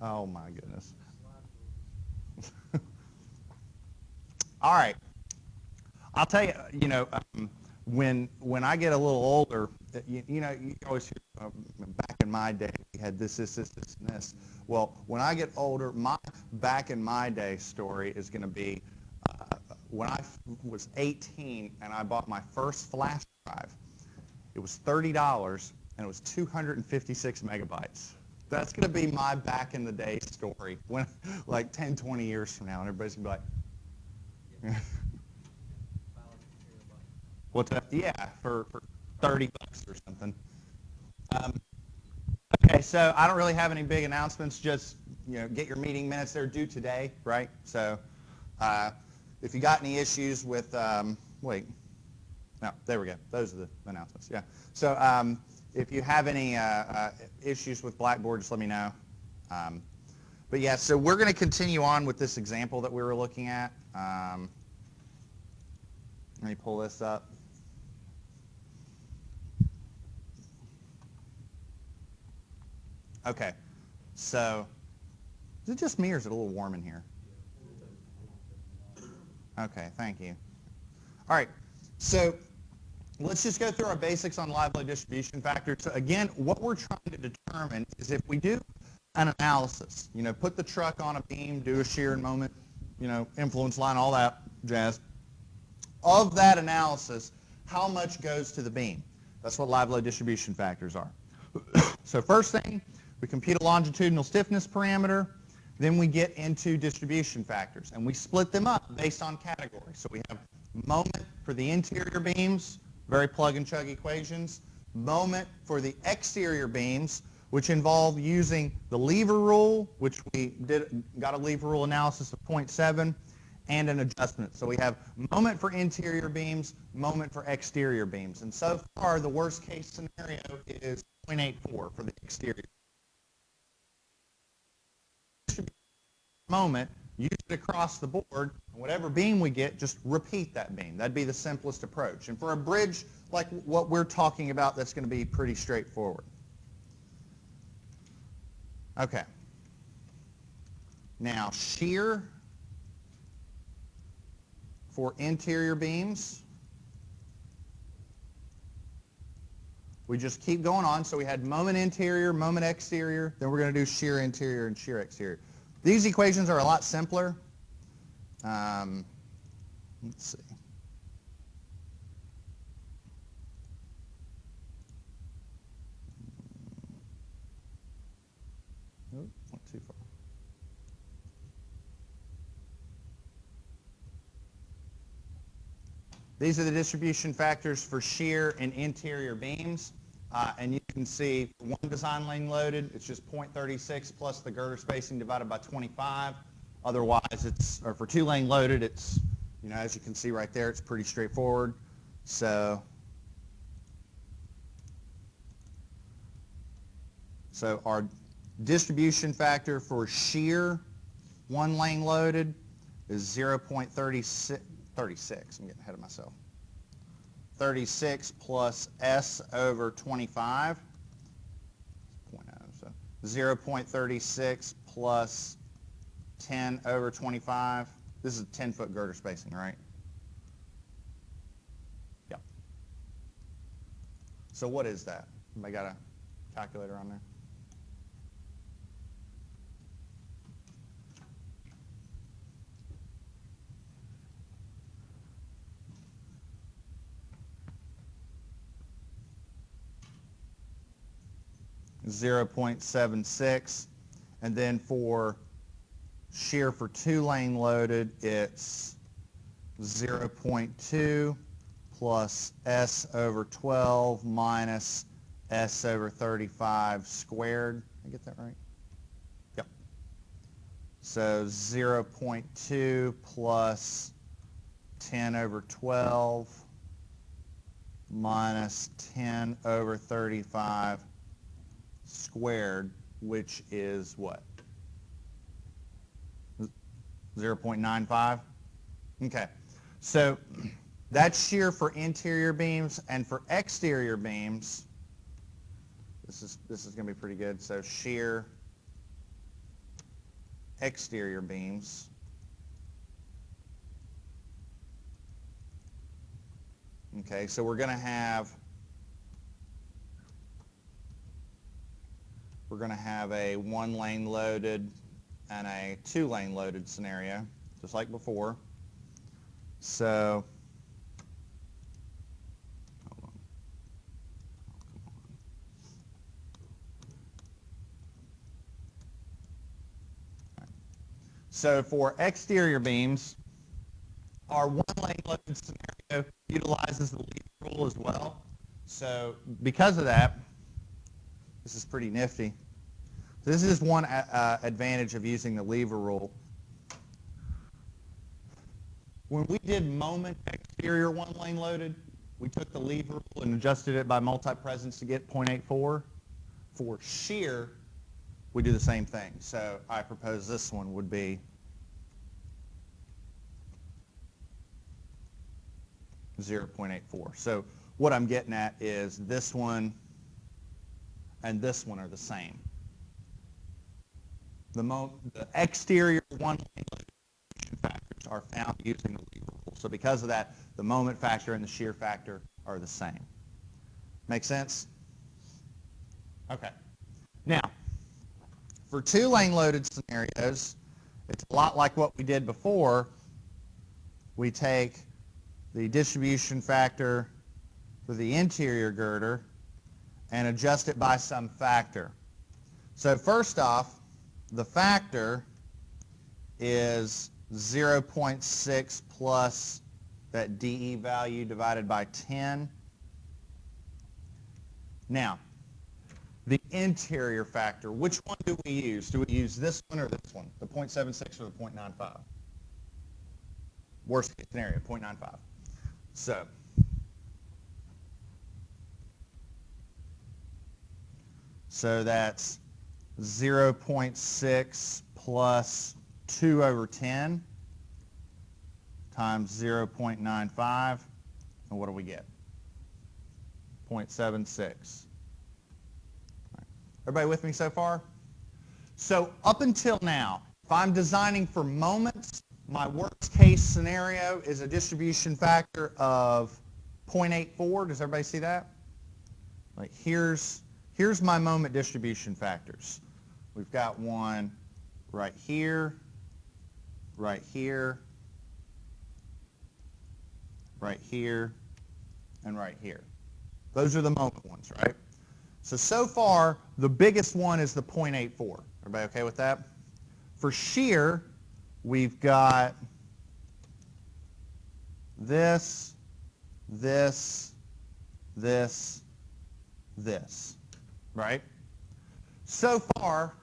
Oh my goodness. All right. I'll tell you, when I get a little older, you always hear, back in my day, we had this, and this. Well, when I get older, my back in my day story is going to be when I was 18 and I bought my first flash drive. It was $30 and it was 256 megabytes. That's going to be my back in the day story when, like 10, 20 years from now, and everybody's going to be like, what's that? Yeah, for $30 or something. Okay, so I don't really have any big announcements. Just get your meeting minutes. They're due today, right? So if you got any issues with, wait, no, there we go. Those are the announcements. Yeah. So if you have any issues with Blackboard, just let me know. But yeah, so we're going to continue on with this example that we were looking at. Let me pull this up. Okay, so is it just me or is it a little warm in here? Okay, thank you. All right, so let's just go through our basics on live load distribution factors. So again, what we're trying to determine is if we do an analysis, put the truck on a beam, do a shear and moment, influence line, all that jazz. Of that analysis, how much goes to the beam? That's what live load distribution factors are. So first thing, we compute a longitudinal stiffness parameter. Then we get into distribution factors, and we split them up based on category. So we have moment for the interior beams, very plug-and-chug equations. Moment for the exterior beams, which involve using the lever rule, which we got a lever rule analysis of 0.7, and an adjustment. So we have moment for interior beams, moment for exterior beams. And so far, the worst case scenario is 0.84 for the exterior. Moment, use it across the board, and whatever beam we get, just repeat that beam. That'd be the simplest approach. And for a bridge like what we're talking about, that's going to be pretty straightforward. Okay. Now, shear for interior beams. We just keep going on. So we had moment interior, moment exterior. Then we're going to do shear interior and shear exterior. These equations are a lot simpler. Let's see. Nope, went too far. These are the distribution factors for shear and interior beams. And you can see for one design lane loaded, it's just 0.36 plus the girder spacing divided by 25. Otherwise, or for two lane loaded, it's, as you can see right there, it's pretty straightforward. So our distribution factor for shear, one lane loaded, is 0.36. I'm getting ahead of myself. 36 plus S over 25, 0.0, so 0.36 plus 10 over 25. This is a 10-foot girder spacing, right? Yep. So what is that? Anybody got a calculator on there? .76, and then for shear for two lane loaded, it's 0.2 plus S over 12 minus S over 35 squared. Did I get that right? Yep. So 0.2 plus 10 over 12 minus 10 over 35 squared, which is what? 0.95? Okay. So that's shear for interior beams, and for exterior beams, this is going to be pretty good. So shear exterior beams, okay, so we're going to have a 1-lane loaded and a 2-lane loaded scenario, just like before. So hold on. Right. So for exterior beams, our 1-lane loaded scenario utilizes the lever rule as well. So because of that, this is pretty nifty. This is one advantage of using the lever rule. When we did moment exterior 1-lane loaded, we took the lever rule and adjusted it by multi-presence to get 0.84. For shear, we do the same thing. So I propose this one would be 0.84. So what I'm getting at is this one and this one are the same. The exterior 1-lane loaded factors are found using the lever rule. So because of that, the moment factor and the shear factor are the same. Make sense? Okay. Now, for 2-lane loaded scenarios, it's a lot like what we did before. We take the distribution factor for the interior girder and adjust it by some factor. So first off, the factor is 0.6 plus that DE value divided by 10. Now, the interior factor, which one do we use? Do we use this one or this one? The 0.76 or the 0.95? Worst case scenario, 0.95. So that's 0.6 plus 2 over 10 times 0.95, and what do we get? 0.76. Everybody with me so far? So up until now, if I'm designing for moments, my worst case scenario is a distribution factor of 0.84. Does everybody see that? Like here's my moment distribution factors. We've got one right here, right here, right here, and right here. Those are the moment ones, right? So far, the biggest one is the 0.84. Everybody okay with that? For shear, we've got this, this, this, this, right? So far,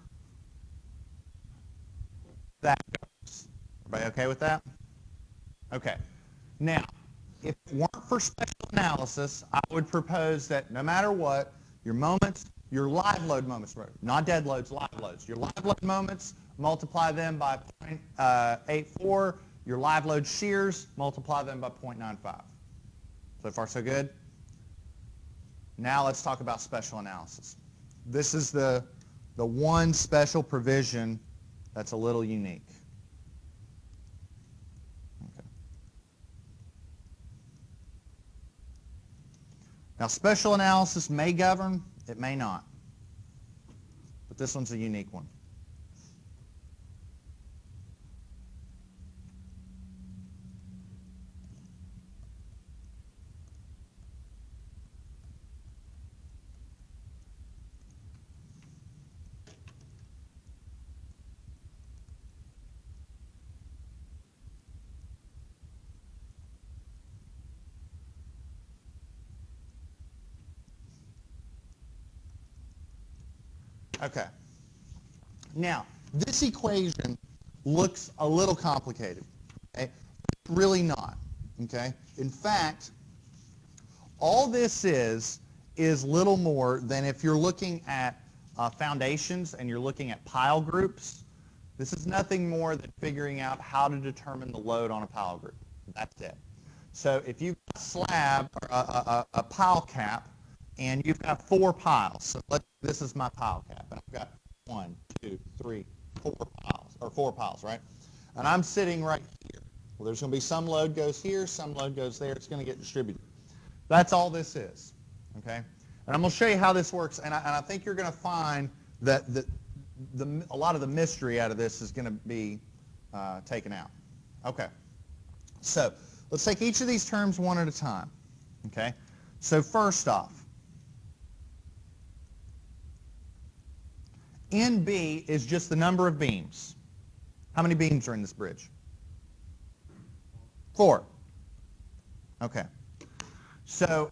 that goes. Everybody okay with that? Okay. Now, if it weren't for special analysis, I would propose that no matter what, your moments, your live load moments, not dead loads, live loads. Your live load moments, multiply them by 0.84. Your live load shears, multiply them by 0.95. So far, so good? Now let's talk about special analysis. This is the one special provision that's a little unique. Okay. Now, special analysis may govern, it may not. But this one's a unique one. Okay. Now, this equation looks a little complicated. Okay? It's really not. Okay? In fact, all this is little more than if you're looking at foundations and you're looking at pile groups. This is nothing more than figuring out how to determine the load on a pile group. That's it. So if you've got a slab or a pile cap, and you've got 4 piles. So this is my pile cap, and I've got 1, 2, 3, 4 piles, or 4 piles, right? And I'm sitting right here. Well, there's going to be some load goes here, some load goes there. It's going to get distributed. That's all this is, okay? And I'm going to show you how this works, and I think you're going to find that a lot of the mystery out of this is going to be taken out. Okay, so let's take each of these terms one at a time, okay? So first off, NB is just the number of beams. How many beams are in this bridge? 4. Okay. So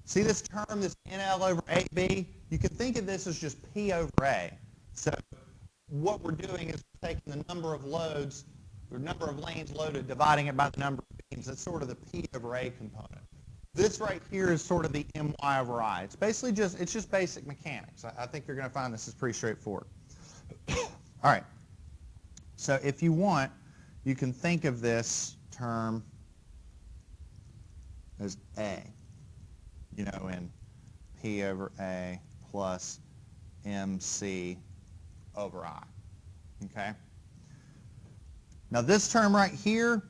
see this term, this NL over AB? You can think of this as just P over A. So what we're doing is taking the number of loads, or number of lanes loaded, dividing it by the number of beams. That's sort of the P over A component. This right here is sort of the MY over I. It's basically just basic mechanics. I think you're going to find this is pretty straightforward. All right. So if you want, you can think of this term as A, you know, in P over A plus MC over I, okay? Now this term right here,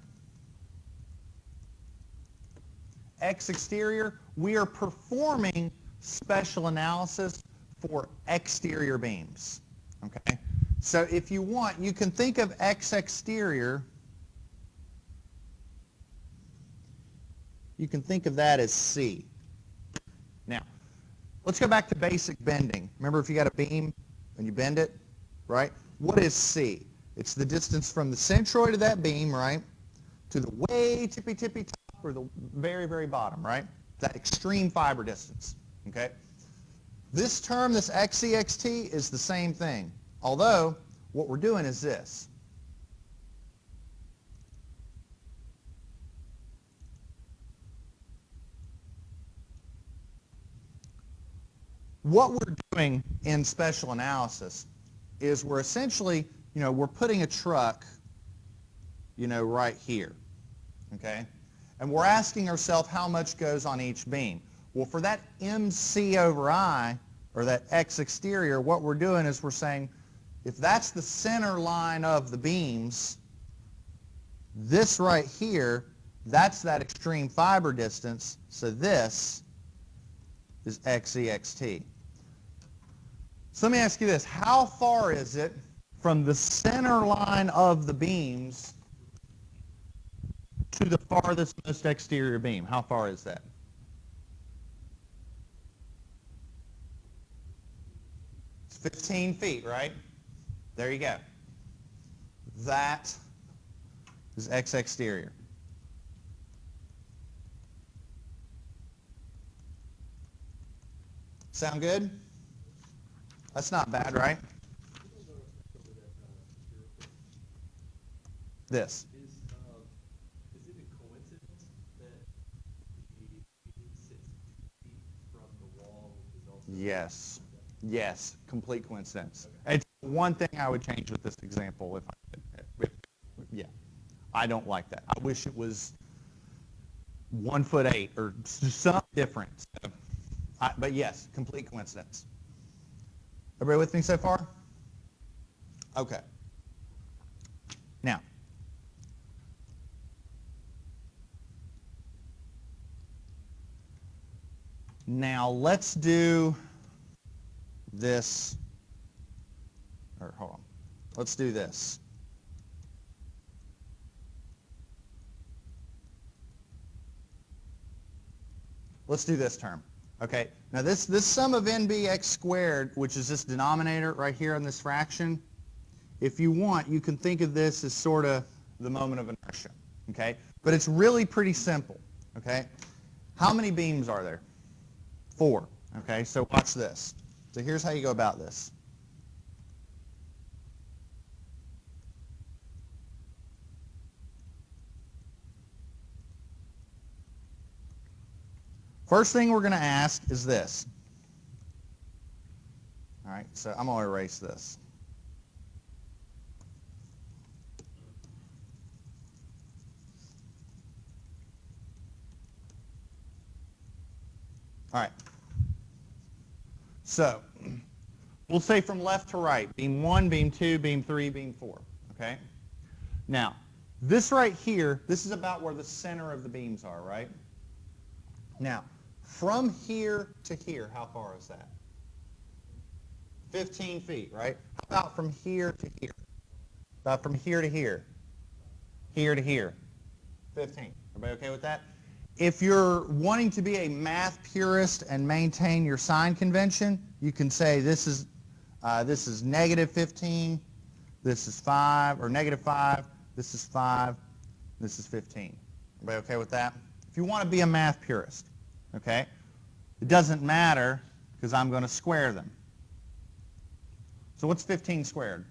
X exterior, we are performing special analysis for exterior beams, okay? So if you want, you can think of X exterior, you can think of that as C. Now, let's go back to basic bending. Remember, if you got a beam and you bend it, right? What is C? It's the distance from the centroid of that beam, right, to the way tippy top or the very bottom, right? That extreme fiber distance, okay? This term, this XEXT, is the same thing. Although, what we're doing is this. What we're doing in special analysis is we're essentially, you know, we're putting a truck, you know, right here, okay? And we're asking ourselves how much goes on each beam. Well, for that MC over I, or that X exterior, what we're doing is we're saying, if that's the center line of the beams, this right here, that's that extreme fiber distance, so this is XEXT. So let me ask you this, how far is it from the center line of the beams to the farthest most exterior beam? How far is that? It's 15 feet, right? There you go. That is X exterior. Sound good? That's not bad, right? This. Is it a coincidence that the beam sits feet from the wall, which is also... Yes. Yes. Complete coincidence. Okay. It's one thing I would change with this example if I could. Yeah. I don't like that. I wish it was 1'8" or something different. So, but yes, complete coincidence. Everybody with me so far? Okay. Now let's do this, or hold on, let's do this. Let's do this term. Okay, now this sum of NBX squared, which is this denominator right here in this fraction, if you want, you can think of this as sort of the moment of inertia, okay? But it's really pretty simple, okay? How many beams are there? 4, okay? So watch this. So here's how you go about this. First thing we're going to ask is this. All right, so I'm going to erase this. All right. So We'll say from left to right, beam 1, beam 2, beam 3, beam 4, okay? Now, this right here, this is about where the center of the beams are, right? Now, from here to here, how far is that? 15 feet, right? How about from here to here? About from here to here? Here to here? 15. Everybody okay with that? If you're wanting to be a math purist and maintain your sign convention, you can say this is negative 15, this is 5, or negative 5, this is 5, this is 15. Everybody okay with that? If you want to be a math purist, okay? It doesn't matter because I'm going to square them. So what's 15 squared?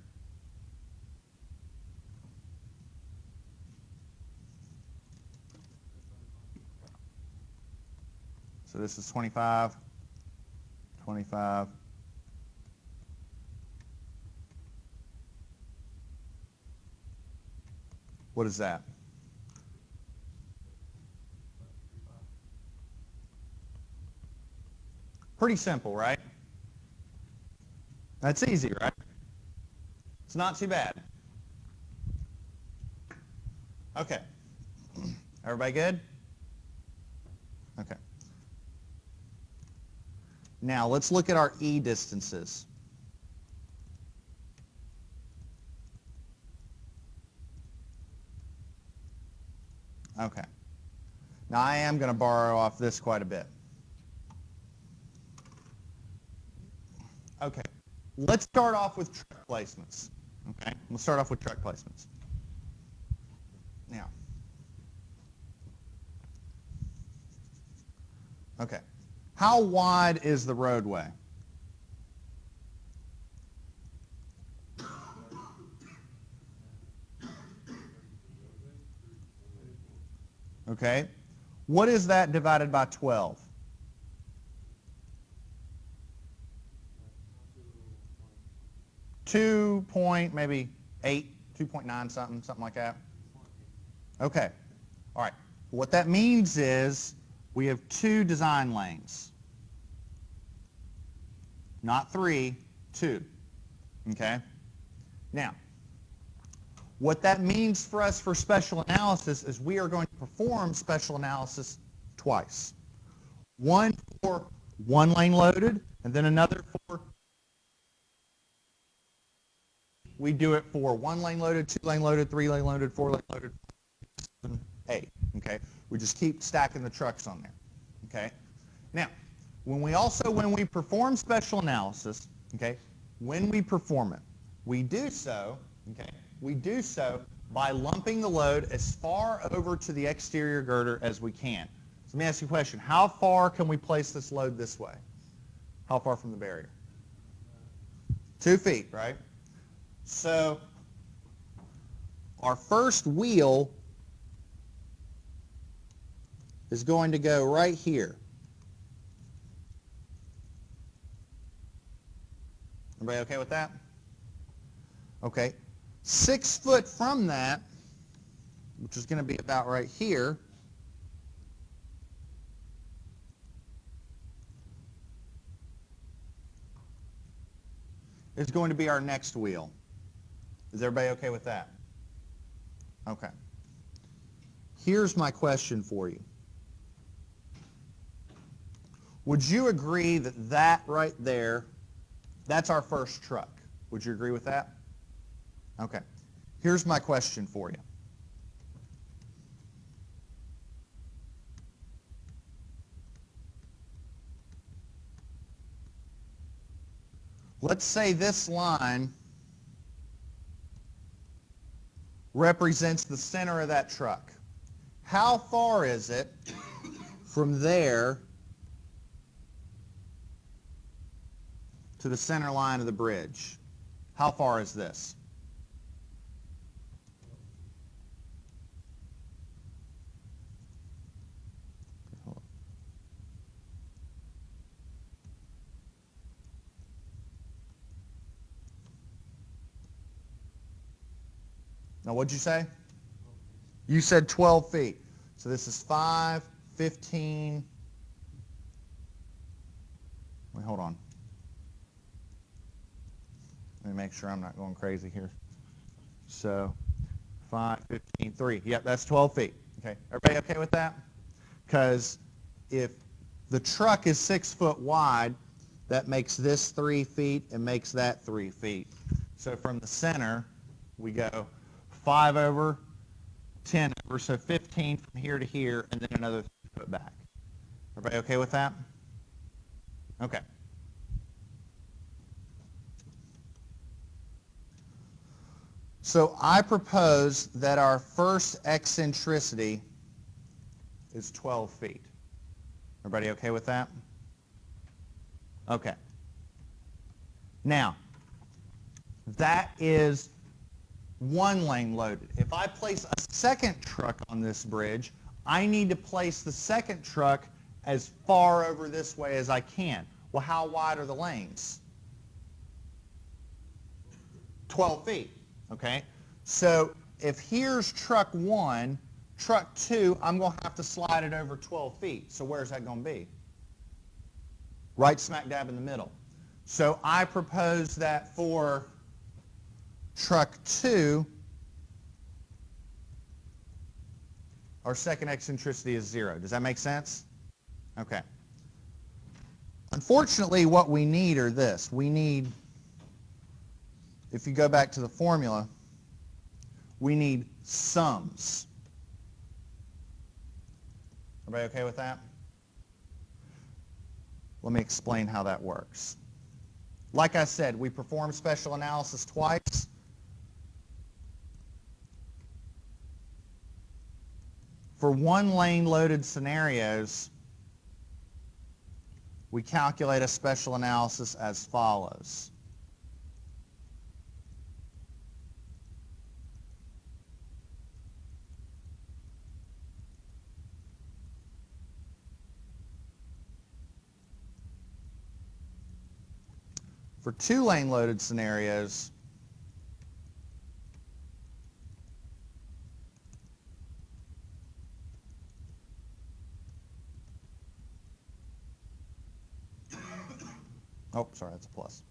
So this is 25, 25. What is that? Pretty simple, right? That's easy, right? It's not too bad. Okay. Everybody good? Okay. Now let's look at our E distances. Okay. Now I am going to borrow off this quite a bit. Okay. Let's start off with truck placements. Okay. We'll start off with truck placements. Now. Okay. How wide is the roadway? Okay. What is that divided by 12? 2 point maybe 8, 2.9 something like that. Okay. All right. What that means is we have 2 design lanes. Not 3, 2. Okay? Now, what that means for us for special analysis is we are going to perform special analysis twice. One for one lane loaded, and then another for, we do it for 1 lane loaded, 2 lane loaded, 3 lane loaded, 4 lane loaded, 7, 8. Okay? We just keep stacking the trucks on there. Okay? Now, when we perform special analysis, okay, when we perform it, we do so, okay, we do so by lumping the load as far over to the exterior girder as we can. So let me ask you a question. How far can we place this load this way? How far from the barrier? 2 feet, right? So our first wheel is going to go right here. Everybody okay with that? Okay. 6 foot from that, which is going to be about right here, is going to be our next wheel. Is everybody okay with that? Okay. Here's my question for you. Would you agree that that right there, that's our first truck? Would you agree with that? Okay. Here's my question for you. Let's say this line represents the center of that truck. How far is it from there to the center line of the bridge? How far is this? Now, what'd you say? You said 12 feet. So this is 5, 15. Wait, hold on. Let me make sure I'm not going crazy here. So 5, 15, 3. Yep, that's 12 feet. Okay, everybody okay with that? Because if the truck is 6 foot wide, that makes this 3 feet and makes that 3 feet. So from the center, we go 5 over, 10 over, so 15 from here to here, and then another 3 foot back. Everybody okay with that? Okay. So I propose that our first eccentricity is 12 feet. Everybody okay with that? Okay. Now, that is one lane loaded. If I place a second truck on this bridge, I need to place the second truck as far over this way as I can. Well, how wide are the lanes? 12 feet, okay? So if here's truck 1, truck 2, I'm going to have to slide it over 12 feet. So where's that going to be? Right smack dab in the middle. So I propose that for truck 2, our second eccentricity is 0. Does that make sense? Okay. Unfortunately, what we need are this. We need, if you go back to the formula, we need sums. Everybody okay with that? Let me explain how that works. Like I said, we perform special analysis twice. For one lane loaded scenarios, we calculate a special analysis as follows. For 2 lane loaded scenarios, oh, sorry, that's a plus.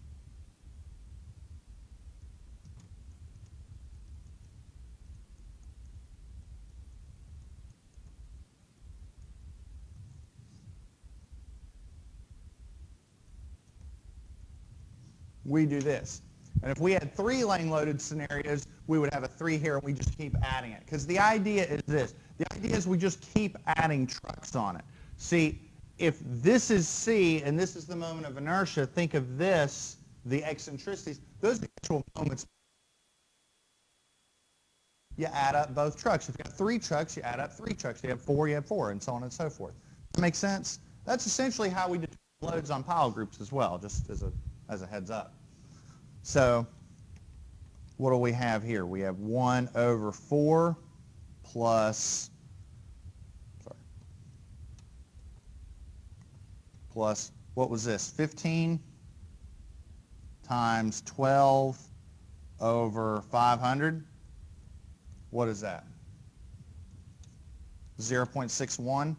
We do this. And if we had 3 lane loaded scenarios, we would have a 3 here and we just keep adding it. Because the idea is this. The idea is we just keep adding trucks on it. See, if this is C and this is the moment of inertia, think of this, the eccentricities. Those are the actual moments. You add up both trucks. If you have 3 trucks, you add up 3 trucks. You have 4, you have 4, and so on and so forth. That makes sense? That's essentially how we determine loads on pile groups as well, just as a heads up. So what do we have here? We have 1 over 4 plus, what was this? 15 times 12 over 500. What is that? 0.61.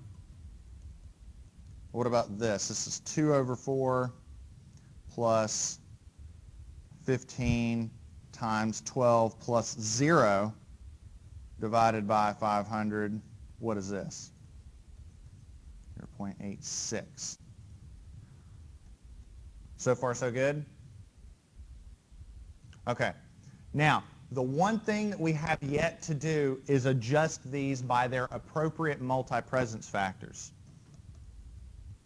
What about this? This is 2 over 4 plus 15 times 12 plus 0 divided by 500. What is this? 0.86. So far, so good? Okay. Now, the one thing that we have yet to do is adjust these by their appropriate multi-presence factors.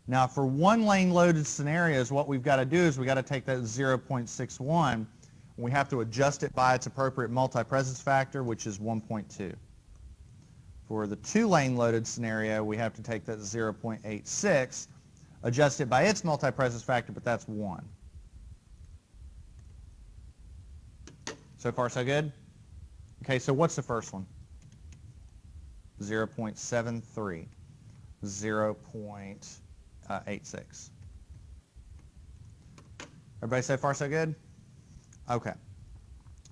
Now, for 1 lane loaded scenarios, what we've got to do is we've got to take that 0.61 and we have to adjust it by its appropriate multi-presence factor, which is 1.2. For the 2 lane loaded scenario, we have to take that 0.86, adjust it by its multi-presence factor, but that's 1. So far, so good? Okay, so what's the first one? 0.73. 0.86. Everybody so far, so good? Okay.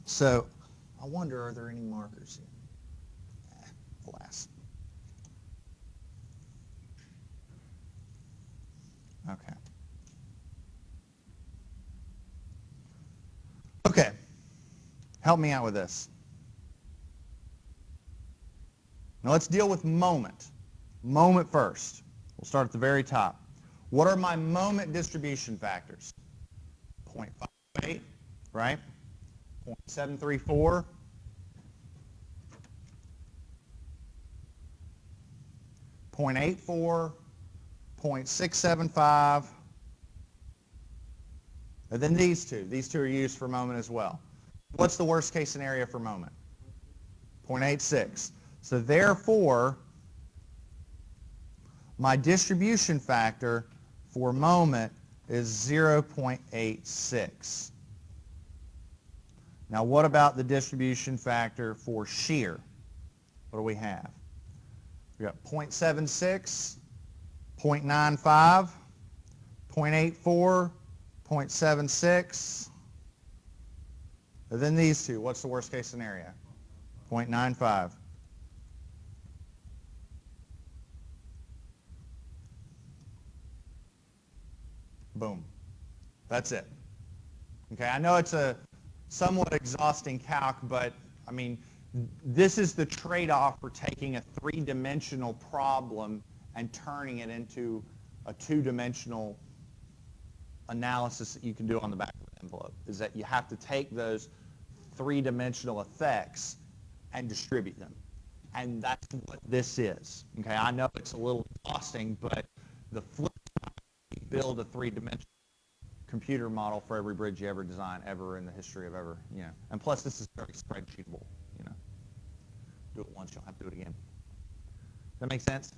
So, I wonder, are there any markers here? Alas. Okay. Help me out with this. Now let's deal with moment. Moment first. We'll start at the very top. What are my moment distribution factors? 0.58, right? 0.734. 0.84, 0.675, and then these two. These two are used for moment as well. What's the worst case scenario for moment? 0.86. So therefore, my distribution factor for moment is 0.86. Now what about the distribution factor for shear? What do we have? We got 0.76, 0.95, 0.84, 0.76. And then these two, what's the worst case scenario? 0.95. Boom. That's it. Okay, I know it's a somewhat exhausting calc, but I mean, this is the trade-off for taking a three-dimensional problem and turning it into a two-dimensional analysis that you can do on the back of the envelope, is that you have to take those three-dimensional effects and distribute them. And that's what this is. Okay, I know it's a little exhausting, but the flip side, you build a three-dimensional computer model for every bridge you ever design, ever in the history of ever, you know. And plus, this is very spreadsheetable, you know. Do it once, you'll have to do it again. Does that make sense?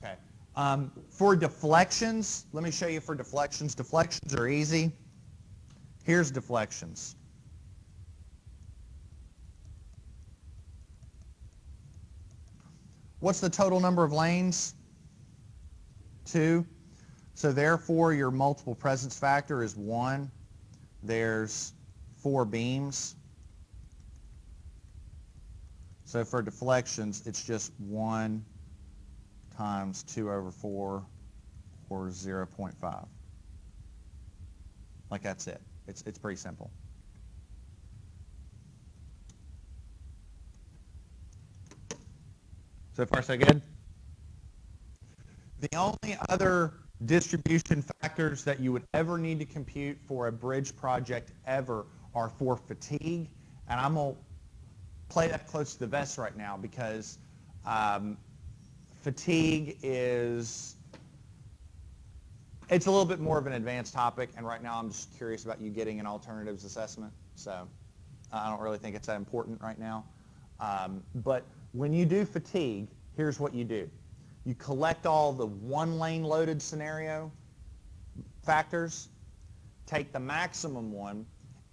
Okay. For deflections, let me show you for deflections. Deflections are easy. Here's deflections. What's the total number of lanes? 2. So therefore, your multiple presence factor is 1. There's 4 beams. So for deflections, it's just 1 times 2 over 4, or 0.5. Like that's it. It's pretty simple. So far, so good? The only other distribution factors that you would ever need to compute for a bridge project ever are for fatigue. And I'm going to play that close to the vest right now because fatigue is, it's a little bit more of an advanced topic, and right now I'm just curious about you getting an alternatives assessment. So I don't really think it's that important right now. But when you do fatigue, here's what you do. You collect all the one-lane loaded scenario factors, take the maximum one,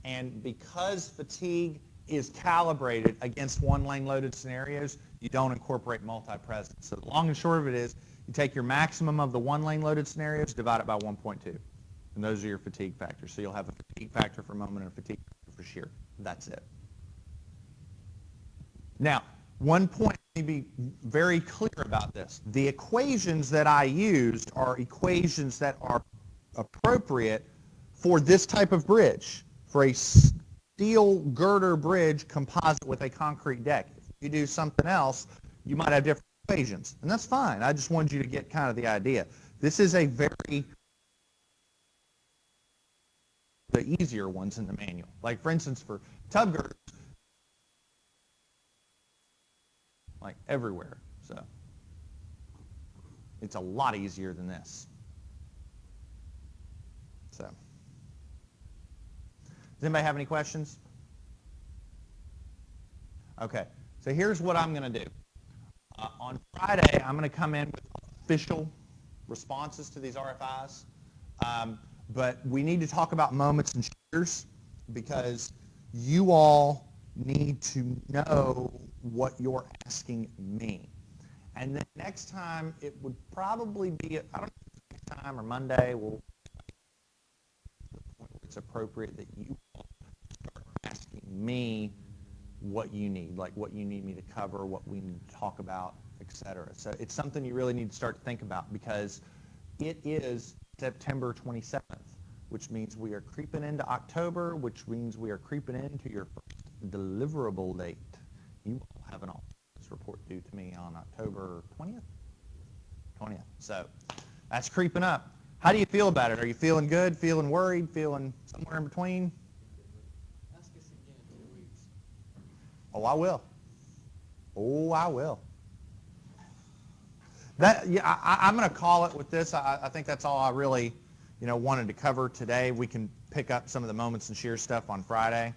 and because fatigue is calibrated against one-lane loaded scenarios, you don't incorporate multi-presence. So the long and short of it is, you take your maximum of the one-lane loaded scenarios, divide it by 1.2. And those are your fatigue factors. So you'll have a fatigue factor for moment and a fatigue factor for shear. That's it. Now, one point, let me be very clear about this. The equations that I used are equations that are appropriate for this type of bridge, for a steel girder bridge composite with a concrete deck. If you do something else, you might have different equations, and that's fine. I just wanted you to get kind of the idea. This is a very the easier ones in the manual. Like for instance, for tub girders, like everywhere. So it's a lot easier than this. So does anybody have any questions? Okay, so here's what I'm going to do. On Friday, I'm going to come in with official responses to these RFIs. But we need to talk about moments and shears because you all need to know what you're asking me. And then next time, it would probably be, I don't know if it's next time or Monday, we'll the point where it's appropriate that you all start asking me what you need, like what you need me to cover, what we need to talk about, etc. So it's something you really need to start to think about because it is September 27th, which means we are creeping into October, which means we are creeping into your first deliverable date. You will have an office report due to me on October 20th? 20th. So that's creeping up. How do you feel about it? Are you feeling good, feeling worried, feeling somewhere in between? Ask us again in 2 weeks. Oh, I will. Oh, I will. That, yeah, I'm going to call it with this. I think that's all I really, wanted to cover today. We can pick up some of the moments and Shear stuff on Friday.